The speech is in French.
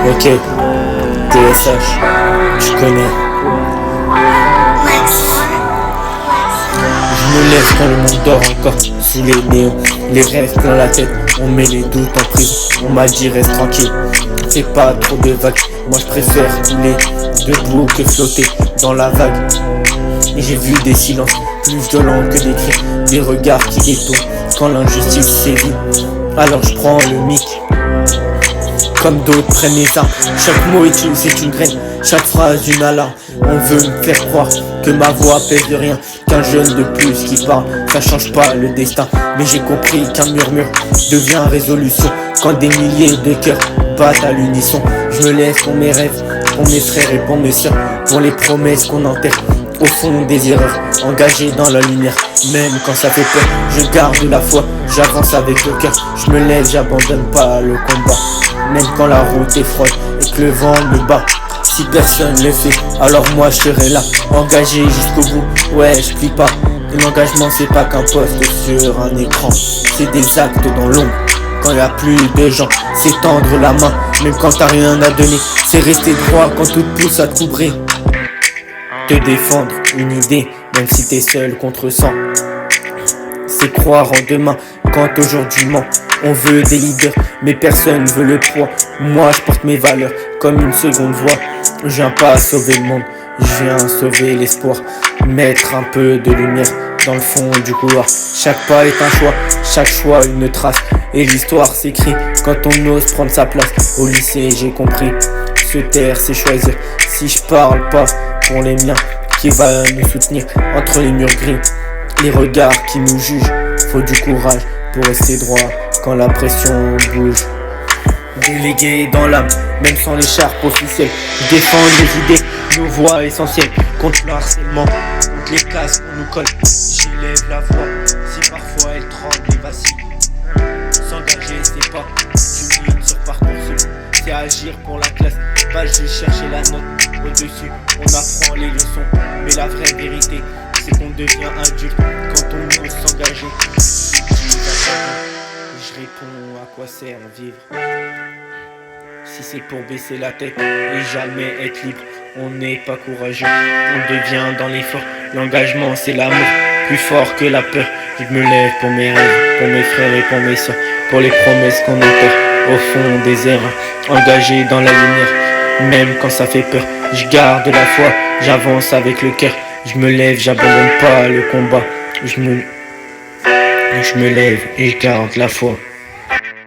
Ok, TSH, tu connais. Je me lève quand le monde dort encore. Sous les néons, les rêves plein la tête. On met les doutes en prison. On m'a dit reste tranquille, fais pas trop de vagues. Moi je préfère couler debout que flotter dans la vague. Et j'ai vu des silences plus violents que des cris, des regards qui détournent quand l'injustice sévit. Alors je prends le mic, comme d'autres prennent les armes. Chaque mot c'est une graine, chaque phrase une alarme. On veut me faire croire que ma voix pèse de rien, qu'un jeune de plus qui parle, ça change pas le destin. Mais j'ai compris qu'un murmure devient résolution quand des milliers de cœurs battent à l'unisson. Je me lève pour mes rêves, pour mes frères et pour mes soeurs, pour les promesses qu'on enterre au fond des erreurs, engagées dans la lumière. Même quand ça fait peur, je garde la foi, j'avance avec le cœur. Je me lève, j'abandonne pas le combat, même quand la route est froide et que le vent me bat. Si personne le fait, alors moi je serai là, engagé jusqu'au bout, ouais je plie pas. L'engagement c'est pas qu'un poste sur un écran, c'est des actes dans l'ombre. Quand y a plus de gens, c'est tendre la main, même quand t'as rien à donner. C'est rester droit quand tout pousse à te couvrir. Te défendre une idée, même si t'es seul contre 100. C'est croire en demain quand aujourd'hui ment. On veut des leaders, mais personne veut le poids. Moi je porte mes valeurs comme une seconde voix. Je viens pas sauver le monde, je viens sauver l'espoir. Mettre un peu de lumière dans le fond du couloir. Chaque pas est un choix, chaque choix une trace. Et l'histoire s'écrit quand on ose prendre sa place. Au lycée j'ai compris, se taire c'est choisir. Si je parle pas pour les miens, qui va nous soutenir entre les murs gris, les regards qui nous jugent. Faut du courage pour rester droit quand la pression bouge. Délégué dans l'âme, même sans l'écharpe officielle. Défendre les idées, nos voix essentielles. Contre le harcèlement, contre les casques qu'on nous colle. J'élève la voix, si parfois elle tremble et vacille. S'engager c'est pas du mine sur Parcoursup, c'est agir pour la classe, pas juste chercher la note au-dessus. On apprend les leçons, mais la vraie vérité c'est qu'on devient adulte quand on ose s'engager. Je réponds à quoi sert vivre si c'est pour baisser la tête et jamais être libre. On n'est pas courageux, on devient dans l'effort. L'engagement c'est l'amour, plus fort que la peur. Je me lève pour mes rêves, pour mes frères et pour mes soeurs, pour les promesses qu'on enterre au fond des erreurs. Engagé dans la lumière, même quand ça fait peur. Je garde la foi, j'avance avec le cœur. Je me lève, j'abandonne pas le combat. Je me lève et je garde la foi.